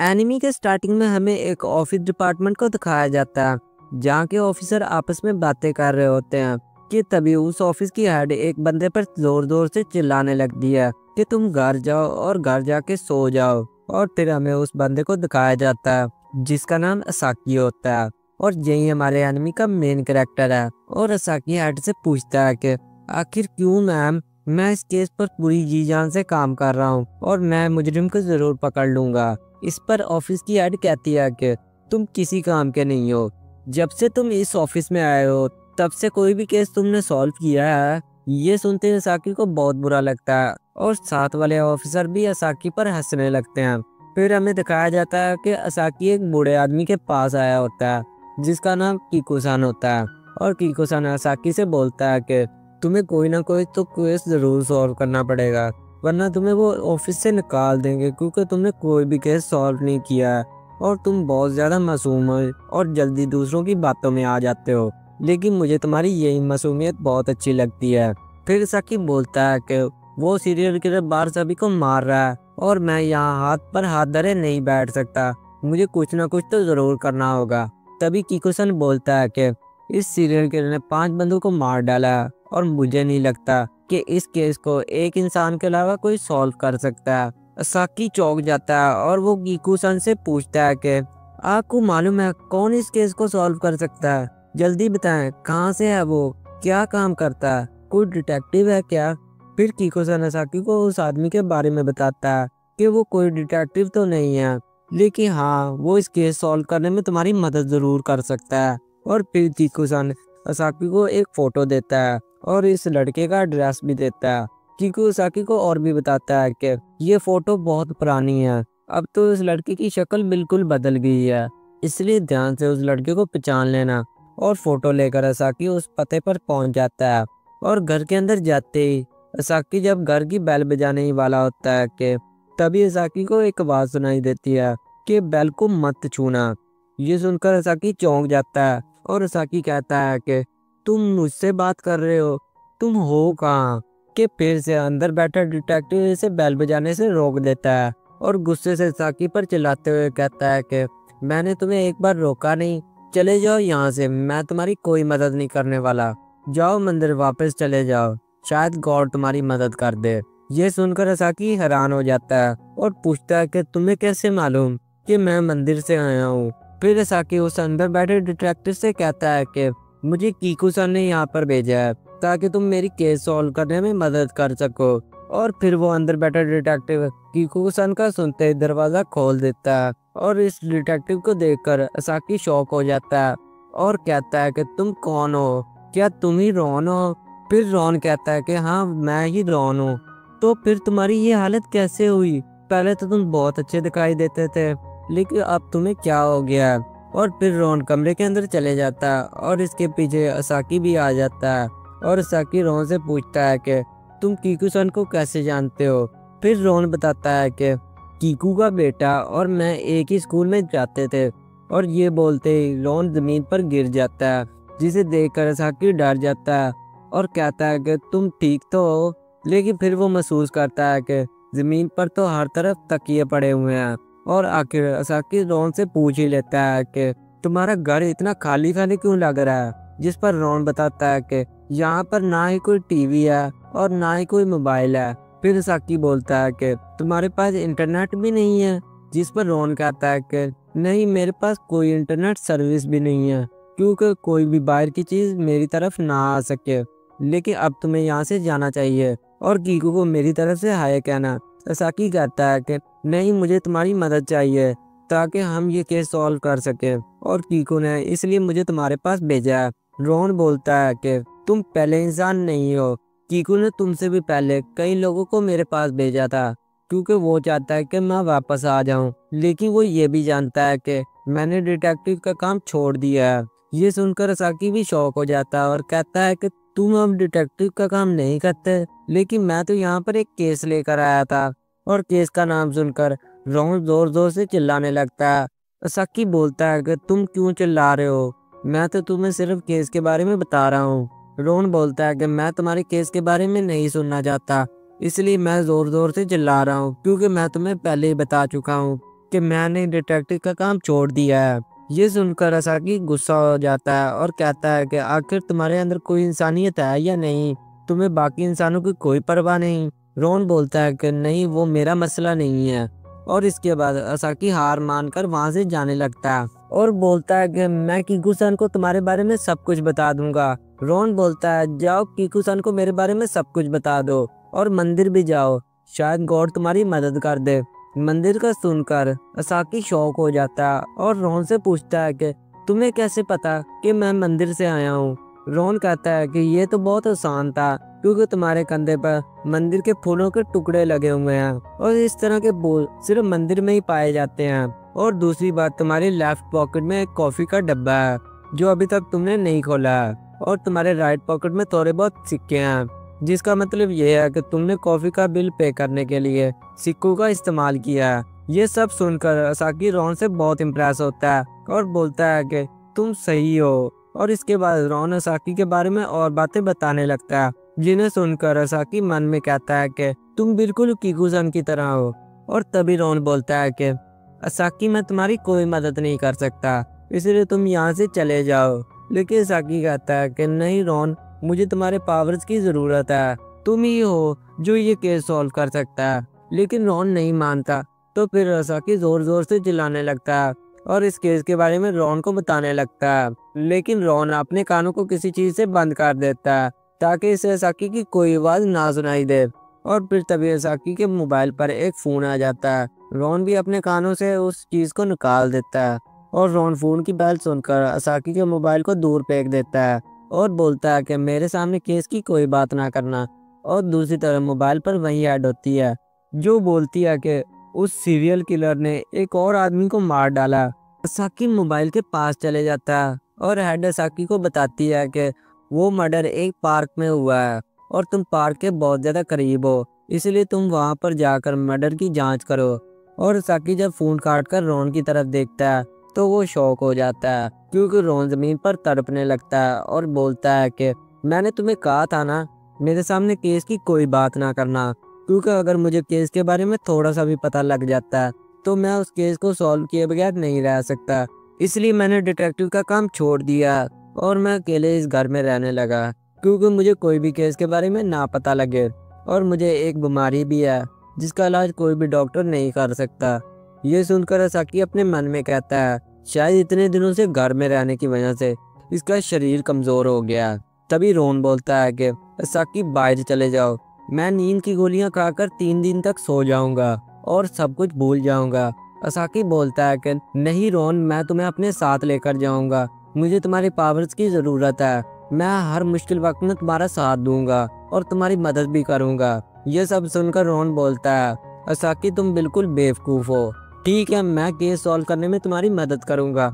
Enemy के starting में हमें एक ऑफिस डिपार्टमेंट को दिखाया जाता है जहाँ के ऑफिसर आपस में बातें कर रहे होते हैं कि तभी उस ऑफिस की हेड एक बंदे पर जोर जोर से चिल्लाने लगती है कि तुम घर जाओ और घर जाके सो जाओ। और फिर हमें उस बंदे को दिखाया जाता है जिसका नाम असाकी होता है और यही हमारे एनिमी का मेन कैरेक्टर है। और असाकी हेड से पूछता है कि आखिर क्यों मैम, मैं इस केस पर पूरी जी जान से काम कर रहा हूँ और मैं मुजरिम को जरूर पकड़ लूंगा। इस पर ऑफिस की हेड कहती है कि तुम किसी काम के नहीं हो। जब से तुम इस ऑफिस में आए हो तब से कोई भी केस तुमने सॉल्व किया है। ये सुनते ही असाकी को बहुत बुरा लगता है और साथ वाले ऑफिसर भी असाकी पर हंसने लगते हैं। फिर हमें दिखाया जाता है कि असाकी एक बूढ़े आदमी के पास आया होता है जिसका नाम कीको-सान होता है और कीको-सान असाकी से बोलता है कि तुम्हें कोई ना कोई तो केस जरूर सॉल्व करना पड़ेगा वरना तुम्हें वो ऑफिस से निकाल देंगे क्योंकि तुमने कोई भी केस सॉल्व नहीं किया है और तुम बहुत ज़्यादा मासूम हो और जल्दी दूसरों की बातों में आ जाते हो। लेकिन मुझे तुम्हारी यही मासूमियत बहुत अच्छी लगती है। फिर साकी बोलता है कि वो सीरियल किलर बाहर सभी को मार रहा है और मैं यहाँ हाथ पर हाथ धरे नहीं बैठ सकता, मुझे कुछ ना कुछ तो ज़रूर करना होगा। तभी कीको-सान बोलता है कि इस सीरियल किलर ने 5 बंदों को मार डाला है और मुझे नहीं लगता कि इस केस को एक इंसान के अलावा कोई सॉल्व कर सकता है। असाकी चौंक जाता है और वो कीको-सान से पूछता है कि आपको मालूम है कौन इस केस को सॉल्व कर सकता है? जल्दी बताएं, कहाँ से है वो, क्या काम करता है, कोई डिटेक्टिव है क्या? फिर कीको-सान असाकी को उस आदमी के बारे में बताता है कि वो कोई डिटेक्टिव तो नहीं है लेकिन हाँ, वो इस केस सॉल्व करने में तुम्हारी मदद ज़रूर कर सकता है। और फिर कीको-सान असाकी को एक फ़ोटो देता है और इस लड़के का एड्रेस भी देता है। कीको असाकी को और भी बताता है कि ये फ़ोटो बहुत पुरानी है, अब तो इस लड़के की शक्ल बिल्कुल बदल गई है, इसलिए ध्यान से उस लड़के को पहचान लेना। और फ़ोटो लेकर असाकी उस पते पर पहुंच जाता है और घर के अंदर जाते ही असाकी जब घर की बेल बजाने ही वाला होता है कि तभी असाकी को एक आवाज़ सुनाई देती है कि बेल को मत छूना। ये सुनकर असाकी चौंक जाता है और असाकी कहता है कि तुम मुझसे बात कर रहे हो, तुम हो कहाँ? कि फिर से अंदर बैठा डिटेक्टिव इसे बेल बजाने से रोक देता है और गुस्से से असाकी पर चिल्लाते हुए कहता है कि मैंने तुम्हें एक बार रोका नहीं, चले जाओ यहाँ से, मैं तुम्हारी कोई मदद नहीं करने वाला, जाओ मंदिर वापस चले जाओ, शायद गॉड तुम्हारी मदद कर दे। ये सुनकर असाकी हैरान हो जाता है और पूछता है कि तुम्हें कैसे मालूम कि मैं मंदिर से आया हूँ? फिर असाकी उस अंदर बैठे डिटेक्टिव से कहता है कि मुझे कीको-सान ने यहाँ पर भेजा है ताकि तुम मेरी केस सॉल्व करने में मदद कर सको। और फिर वो अंदर बैठा डिटेक्टिव कीको-सान का सुनते ही दरवाज़ा खोल देता है और इस डिटेक्टिव को देखकर असाकी शॉक हो जाता है और कहता है कि तुम कौन हो? क्या तुम ही रॉन हो? फिर रॉन कहता है कि हाँ, मैं ही रॉन हूँ। तो फिर तुम्हारी ये हालत कैसे हुई? पहले तो तुम बहुत अच्छे दिखाई देते थे लेकिन अब तुम्हें क्या हो गया? और फिर रॉन कमरे के अंदर चले जाता है और इसके पीछे असाकी भी आ जाता है और असाकी रॉन से पूछता है कि तुम कीको-सान को कैसे जानते हो? फिर रॉन बताता है कि कीकू का बेटा और मैं एक ही स्कूल में जाते थे। और ये बोलते ही रॉन जमीन पर गिर जाता है जिसे देखकर असाकी डर जाता है और कहता है कि तुम ठीक तो हो? लेकिन फिर वो महसूस करता है कि जमीन पर तो हर तरफ तकिए पड़े हुए हैं और आखिर असाकी रॉन से पूछ ही लेता है कि तुम्हारा घर इतना खाली खाली क्यों लग रहा है? जिस पर रॉन बताता है कि यहाँ पर ना ही कोई टीवी है और ना ही कोई मोबाइल है। फिर असाकी बोलता है कि तुम्हारे पास इंटरनेट भी नहीं है? जिस पर रॉन कहता है कि नहीं, मेरे पास कोई इंटरनेट सर्विस भी नहीं है क्योंकि कोई भी बाहर की चीज़ मेरी तरफ ना आ सके। लेकिन अब तुम्हें यहाँ से जाना चाहिए और कीकू को मेरी तरफ से हाय कहना। असाकी कहता है कि नहीं, मुझे तुम्हारी मदद चाहिए ताकि हम ये केस सॉल्व कर सके और कीकू ने इसलिए मुझे तुम्हारे पास भेजा है। रॉन बोलता है कि तुम पहले इंसान नहीं हो, कीकू ने तुमसे भी पहले कई लोगों को मेरे पास भेजा था क्योंकि वो चाहता है कि मैं वापस आ जाऊं, लेकिन वो ये भी जानता है कि मैंने डिटेक्टिव का काम छोड़ दिया है। ये सुनकर असाकी भी शॉक हो जाता है और कहता है कि तुम अब डिटेक्टिव का काम नहीं करते, लेकिन मैं तो यहाँ पर एक केस लेकर आया था। और केस का नाम सुनकर रॉन जोर जोर से चिल्लाने लगता है। असाकी बोलता है कि तुम क्यों चिल्ला रहे हो, मैं तो तुम्हें सिर्फ केस के बारे में बता रहा हूँ। रॉन बोलता है कि मैं तुम्हारे केस के बारे में नहीं सुनना चाहता, इसलिए मैं जोर जोर से चिल्ला रहा हूँ क्योंकि मैं तुम्हें पहले ही बता चुका हूँ कि मैंने डिटेक्टिव का काम छोड़ दिया है। ये सुनकर असाकी गुस्सा हो जाता है और कहता है कि आखिर तुम्हारे अंदर कोई इंसानियत है या नहीं, तुम्हें बाकी इंसानों की कोई परवाह नहीं। रोन बोलता है कि नहीं, वो मेरा मसला नहीं है। और इसके बाद असाकी हार मानकर वहां से जाने लगता है और बोलता है कि मैं कीकू-सान को तुम्हारे बारे में सब कुछ बता दूंगा। रोन बोलता है जाओ कीकू-सान को मेरे बारे में सब कुछ बता दो और मंदिर भी जाओ, शायद गॉड तुम्हारी मदद कर दे। मंदिर का सुनकर असाकी शौक हो जाता है और रोन से पूछता है कि तुम्हें कैसे पता कि मैं मंदिर से आया हूँ। रोन कहता है कि ये तो बहुत आसान था, क्योंकि तुम्हारे कंधे पर मंदिर के फूलों के टुकड़े लगे हुए हैं और इस तरह के फूल सिर्फ मंदिर में ही पाए जाते हैं। और दूसरी बात, तुम्हारी लेफ्ट पॉकेट में एक कॉफी का डब्बा है जो अभी तक तुमने नहीं खोला है, और तुम्हारे राइट पॉकेट में थोड़े बहुत सिक्के हैं, जिसका मतलब ये है कि तुमने कॉफी का बिल पे करने के लिए सिक्कों का इस्तेमाल किया है। ये सब सुनकर असाकी रोन से बहुत इम्प्रेस होता है और बोलता है कि तुम सही हो। और इसके बाद रोन असाकी के बारे में और बातें बताने लगता है, जिन्हें सुनकर असाकी मन में कहता है कि तुम बिल्कुल कीकू-सान की तरह हो। और तभी रोन बोलता है कि असाकी, मैं तुम्हारी कोई मदद नहीं कर सकता, इसलिए तुम यहाँ से चले जाओ। लेकिन असाकी कहता है कि नहीं रोन, मुझे तुम्हारे पावर्स की ज़रूरत है, तुम ही हो जो ये केस सॉल्व कर सकता है। लेकिन रोन नहीं मानता, तो फिर असाकी ज़ोर ज़ोर से चिल्लाने लगता है और इस केस के बारे में रोन को बताने लगता है। लेकिन रोन अपने कानों को किसी चीज़ से बंद कर देता है ताकि इसे असाकी की कोई आवाज़ ना सुनाई दे। और फिर तभी असाकी के मोबाइल पर एक फ़ोन आ जाता है। रोन भी अपने कानों से उस चीज़ को निकाल देता है और रोन फ़ोन की बेल सुनकर असाकी के मोबाइल को दूर फेंक देता है और बोलता है कि मेरे सामने केस की कोई बात ना करना। और दूसरी तरफ मोबाइल पर वही ऐड होती है जो बोलती है कि उस सीरियल किलर ने एक और आदमी को मार डाला। असाकी मोबाइल के पास चले जाता है और हेड असाकी को बताती है कि वो मर्डर एक पार्क में हुआ है और तुम पार्क के बहुत ज़्यादा करीब हो, इसलिए तुम वहाँ पर जाकर मर्डर की जांच करो। और असाकी जब फ़ोन काट कर रोन की तरफ देखता है तो वो शॉक हो जाता है, क्योंकि रोन ज़मीन पर तड़पने लगता है और बोलता है कि मैंने तुम्हें कहा था ना, मेरे सामने केस की कोई बात ना करना, क्योंकि अगर मुझे केस के बारे में थोड़ा सा भी पता लग जाता है तो मैं उस केस को सॉल्व किए बगैर नहीं रह सकता। इसलिए मैंने डिटेक्टिव का काम छोड़ दिया और मैं अकेले इस घर में रहने लगा, क्योंकि मुझे कोई भी केस के बारे में ना पता लगे। और मुझे एक बीमारी भी है जिसका इलाज कोई भी डॉक्टर नहीं कर सकता। ये सुनकर असाकी अपने मन में कहता है शायद इतने दिनों से घर में रहने की वजह से इसका शरीर कमज़ोर हो गया। तभी रोन बोलता है कि असाकी बाहर चले जाओ, मैं नींद की गोलियां खाकर 3 दिन तक सो जाऊंगा और सब कुछ भूल जाऊंगा। असाकी बोलता है कि नहीं रोन, मैं तुम्हें अपने साथ लेकर जाऊंगा, मुझे तुम्हारी पावर्स की ज़रूरत है, मैं हर मुश्किल वक्त में तुम्हारा साथ दूंगा और तुम्हारी मदद भी करूंगा। ये सब सुनकर रोन बोलता है असाकी, तुम बिल्कुल बेवकूफ़ हो, ठीक है मैं केस सॉल्व करने में तुम्हारी मदद करूंगा,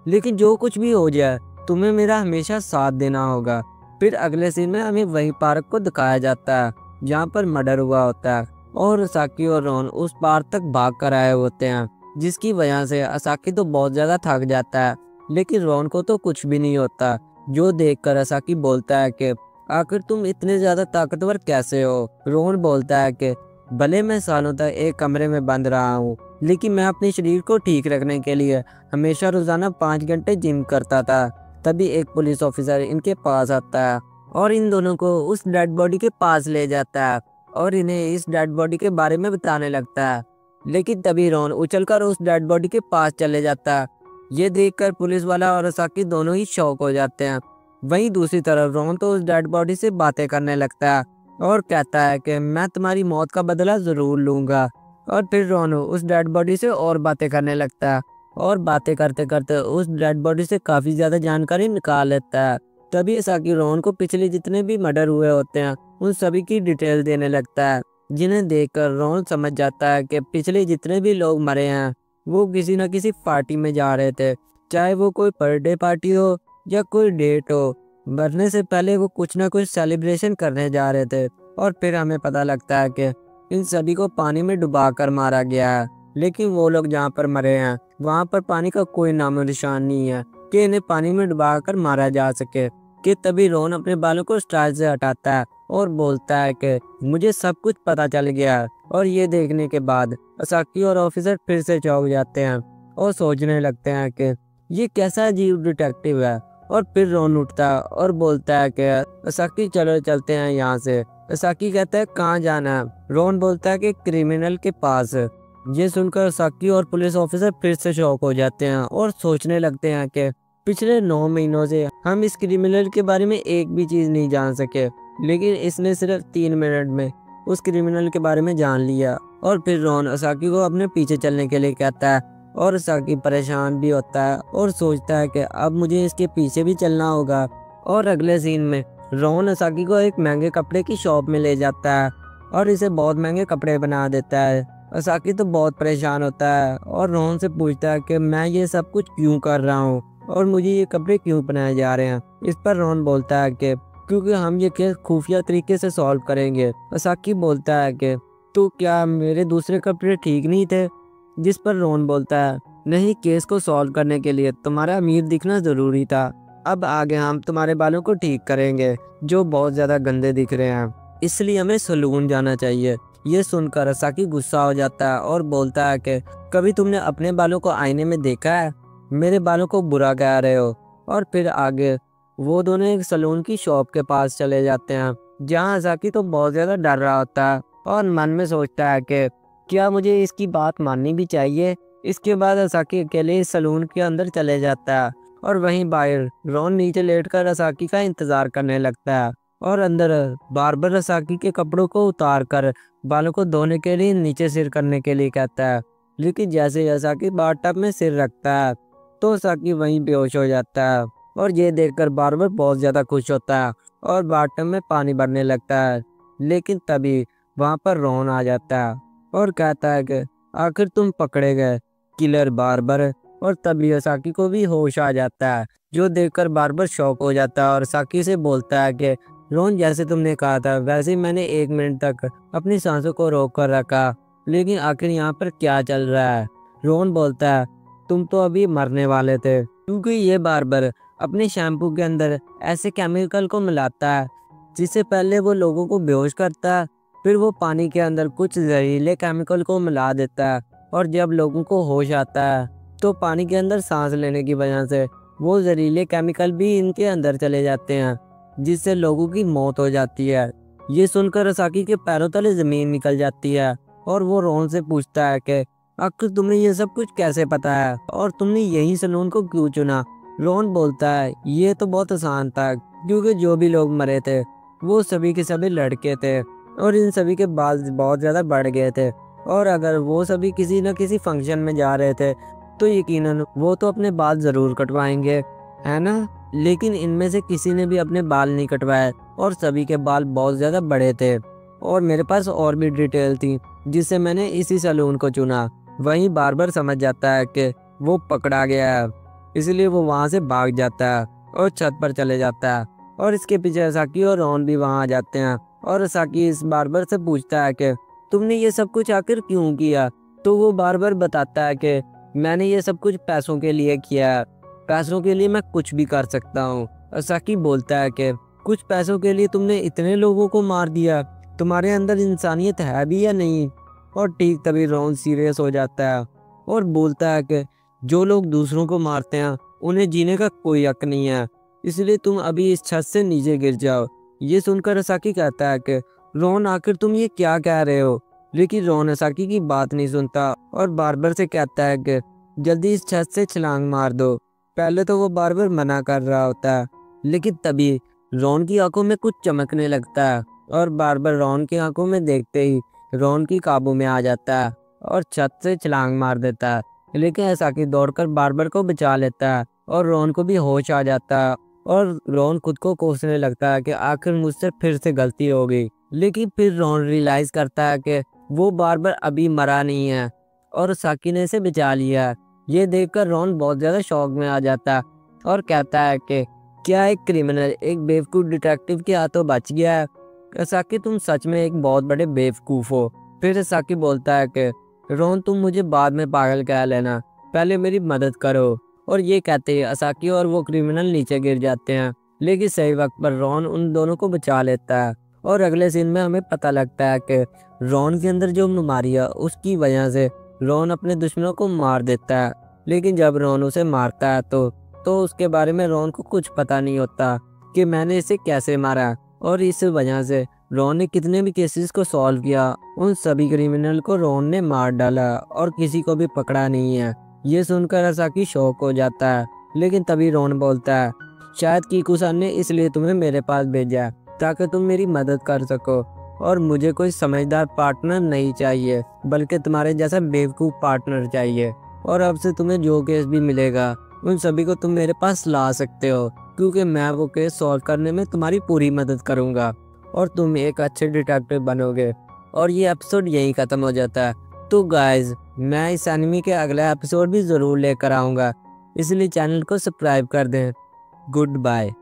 लेकिन जो कुछ भी हो जाए तुम्हें मेरा हमेशा साथ देना होगा। फिर अगले सीन में हमें वही पार्क को दिखाया जाता है जहाँ पर मर्डर हुआ होता है और असाकी और रोन उस पार्क तक भाग कर आए होते हैं, जिसकी वजह से असाकी तो बहुत ज़्यादा थक जाता है, लेकिन रोन को तो कुछ भी नहीं होता। जो देखकर असाकी बोलता है कि आखिर तुम इतने ज़्यादा ताकतवर कैसे हो। रोन बोलता है कि भले मैं सालों तक एक कमरे में बंद रहा हूँ, लेकिन मैं अपने शरीर को ठीक रखने के लिए हमेशा रोज़ाना 5 घंटे जिम करता था। तभी एक पुलिस ऑफिसर इनके पास आता है और इन दोनों को उस डेड बॉडी के पास ले जाता है और इन्हें इस डेड बॉडी के बारे में बताने लगता है। लेकिन तभी रोन उछलकर उस डेड बॉडी के पास चले जाता है। ये देखकर पुलिस वाला और असाकी दोनों ही शॉक हो जाते हैं। वहीं दूसरी तरफ रोन तो उस डेड बॉडी से बातें करने लगता है और कहता है कि मैं तुम्हारी मौत का बदला ज़रूर लूँगा। और फिर रोन उस डेड बॉडी से और बातें करने लगता है और बातें करते करते उस डेड बॉडी से काफ़ी ज़्यादा जानकारी निकाल लेता है। तभी असाकी रोन को पिछले जितने भी मर्डर हुए होते हैं उन सभी की डिटेल देने लगता है, जिन्हें देखकर रोन समझ जाता है कि पिछले जितने भी लोग मरे हैं वो किसी न किसी पार्टी में जा रहे थे, चाहे वो कोई बर्थडे पार्टी हो या कोई डेट हो। मरने से पहले वो कुछ ना कुछ सेलिब्रेशन करने जा रहे थे। और फिर हमें पता लगता है कि इन सभी को पानी में डुबा कर मारा गया है, लेकिन वो लोग जहाँ पर मरे हैं वहाँ पर पानी का कोई नामो निशान नहीं है कि इन्हें पानी में डुबा कर मारा जा सके। कि तभी रोन अपने बालों को स्टाइल से हटाता है और बोलता है कि मुझे सब कुछ पता चल गया है। और ये देखने के बाद असाकी और ऑफिसर फिर से चौंक जाते हैं और सोचने लगते हैं कि ये कैसा अजीब डिटेक्टिव है। और फिर रॉन उठता है और बोलता है कि असाकी चलो चलते हैं यहाँ से। असाकी कहता है कहाँ जाना है। रॉन बोलता है कि क्रिमिनल के पास। ये सुनकर असाकी और पुलिस ऑफिसर फिर से शॉक हो जाते हैं और सोचने लगते हैं कि पिछले 9 महीनों से हम इस क्रिमिनल के बारे में एक भी चीज़ नहीं जान सके, लेकिन इसने सिर्फ 3 मिनट में उस क्रिमिनल के बारे में जान लिया। और फिर रॉन असाकी को अपने पीछे चलने के लिए कहता है और असाकी परेशान भी होता है और सोचता है कि अब मुझे इसके पीछे भी चलना होगा। और अगले सीन में रॉन असाकी को एक महंगे कपड़े की शॉप में ले जाता है और इसे बहुत महंगे कपड़े बना देता है। असाकी तो बहुत परेशान होता है और रॉन से पूछता है कि मैं ये सब कुछ क्यों कर रहा हूँ और मुझे ये कपड़े क्यों बनाए जा रहे हैं। इस पर रॉन बोलता है कि क्योंकि हम ये केस खुफिया तरीके से सॉल्व करेंगे। असाकी बोलता है कि तो क्या मेरे दूसरे कपड़े ठीक नहीं थे? जिस पर रॉन बोलता है नहीं, केस को सॉल्व करने के लिए तुम्हारा अमीर दिखना ज़रूरी था। अब आगे हम तुम्हारे बालों को ठीक करेंगे जो बहुत ज़्यादा गंदे दिख रहे हैं, इसलिए हमें सलून जाना चाहिए। ये सुनकर असाकी गुस्सा हो जाता है और बोलता है कि कभी तुमने अपने बालों को आईने में देखा है? मेरे बालों को बुरा कह रहे हो। और फिर आगे वो दोनों एक सलून की शॉप के पास चले जाते हैं जहाँ असाकी तो बहुत ज़्यादा डर रहा होता है और मन में सोचता है कि क्या मुझे इसकी बात माननी भी चाहिए। इसके बाद असाकी अकेले इस सलून के अंदर चले जाता है और वहीं बाहर रॉन नीचे लेटकर असाकी का इंतज़ार करने लगता है और अंदर बार्बर असाकी के कपड़ों को उतार कर बालों को धोने के लिए नीचे सिर करने के लिए कहता है। लेकिन जैसे ही असाकी बाथटब में सिर रखता है तो असाकी वहीं बेहोश हो जाता है और ये देखकर बार्बर बहुत ज़्यादा खुश होता है और बाथटब में पानी भरने लगता है। लेकिन तभी वहाँ पर रॉन आ जाता है और कहता है कि आखिर तुम पकड़े गए किलर बार्बर। और तभी असाकी को भी होश आ जाता है, जो देखकर बार्बर शॉक हो जाता है और असाकी से बोलता है कि रॉन, जैसे तुमने कहा था वैसे ही मैंने 1 मिनट तक अपनी सांसों को रोक कर रखा, लेकिन आखिर यहाँ पर क्या चल रहा है? रॉन बोलता है तुम तो अभी मरने वाले थे, क्योंकि ये बार्बर अपने शैम्पू के अंदर ऐसे केमिकल को मिलाता है जिससे पहले वो लोगों को बेहोश करता है, फिर वो पानी के अंदर कुछ जहरीले केमिकल को मिला देता है और जब लोगों को होश आता है तो पानी के अंदर सांस लेने की वजह से वो जहरीले केमिकल भी इनके अंदर चले जाते हैं, जिससे लोगों की मौत हो जाती है। ये सुनकर असाकी के पैरों तले ज़मीन निकल जाती है और वो रॉन से पूछता है कि आखिर तुम्हें ये सब कुछ कैसे पता है और तुमने यही सलून को क्यों चुना? रॉन बोलता है ये तो बहुत आसान था, क्योंकि जो भी लोग मरे थे वो सभी के सभी लड़के थे और इन सभी के बाल बहुत ज़्यादा बढ़ गए थे, और अगर वो सभी किसी न किसी फंक्शन में जा रहे थे तो यकीनन वो तो अपने बाल ज़रूर कटवाएंगे, है ना? लेकिन इनमें से किसी ने भी अपने बाल नहीं कटवाए और सभी के बाल बहुत ज़्यादा बड़े थे, और मेरे पास और भी डिटेल थी जिससे मैंने इसी सलून को चुना। वहीं बार्बर समझ जाता है कि वो पकड़ा गया है, इसलिए वो वहाँ से भाग जाता है और छत पर चले जाता है और इसके पीछे असाकी और रॉन भी वहाँ आ जाते हैं। और असाकी इस बार्बर से पूछता है कि तुमने ये सब कुछ आखिर क्यों किया? तो वो बार्बर बताता है कि मैंने ये सब कुछ पैसों के लिए किया है, पैसों के लिए मैं कुछ भी कर सकता हूँ। असाकी बोलता है कि कुछ पैसों के लिए तुमने इतने लोगों को मार दिया, तुम्हारे अंदर इंसानियत है भी या नहीं? और ठीक तभी रॉन सीरियस हो जाता है और बोलता है कि जो लोग दूसरों को मारते हैं उन्हें जीने का कोई हक नहीं है, इसलिए तुम अभी इस छत से नीचे गिर जाओ। ये सुनकर असाकी कहता है कि रॉन, आखिर तुम ये क्या कह रहे हो? लेकिन रॉन असाकी की बात नहीं सुनता और बार्बर से कहता है कि जल्दी इस छत से छलांग मार दो। पहले तो वो बार्बर मना कर रहा होता है, लेकिन तभी रॉन की आंखों में कुछ चमकने लगता है और बार्बर रॉन की आंखों में देखते ही रॉन की काबू में आ जाता है और छत से छलांग मार देता है। लेकिन असाकी दौड़कर बार्बर को बचा लेता है और रॉन को भी होश आ जाता है और रॉन खुद को कोसने लगता है कि आखिर मुझसे फिर से गलती हो गई। लेकिन फिर रॉन रियलाइज करता है कि वो बार्बर अभी मरा नहीं है और असाकी ने इसे बचा लिया है। ये देखकर रॉन बहुत ज़्यादा शौक में आ जाता है और कहता है कि क्या एक क्रिमिनल एक बेवकूफ़ डिटेक्टिव के हाथों बच गया है? असाकी, तुम सच में एक बहुत बड़े बेवकूफ़ हो। फिर असाकी बोलता है कि रॉन, तुम मुझे बाद में पागल कह लेना, पहले मेरी मदद करो। और ये कहते ही असाकी और वो क्रिमिनल नीचे गिर जाते हैं, लेकिन सही वक्त पर रॉन उन दोनों को बचा लेता है और अगले सीन में हमें पता लगता है कि रॉन के अंदर जो बीमारी है उसकी वजह से रॉन अपने दुश्मनों को मार देता है। लेकिन जब रॉन उसे मारता है तो उसके बारे में रॉन को कुछ पता नहीं होता कि मैंने इसे कैसे मारा। और इस वजह से रॉन ने कितने भी केसेस को सॉल्व किया, उन सभी क्रिमिनल को रॉन ने मार डाला और किसी को भी पकड़ा नहीं है। ये सुनकर असाकी शॉक हो जाता है। लेकिन तभी रॉन बोलता है, शायद कीकू-सान ने इसलिए तुम्हें मेरे पास भेजा है ताकि तुम मेरी मदद कर सको, और मुझे कोई समझदार पार्टनर नहीं चाहिए बल्कि तुम्हारे जैसा बेवकूफ़ पार्टनर चाहिए। और अब से तुम्हें जो केस भी मिलेगा उन सभी को तुम मेरे पास ला सकते हो, क्योंकि मैं वो केस सॉल्व करने में तुम्हारी पूरी मदद करूँगा और तुम एक अच्छे डिटेक्टिव बनोगे। और ये एपिसोड यहीं ख़त्म हो जाता है। तो गाइज, मैं इस एनिमे के अगला एपिसोड भी ज़रूर लेकर आऊँगा, इसलिए चैनल को सब्सक्राइब कर दें। Good bye.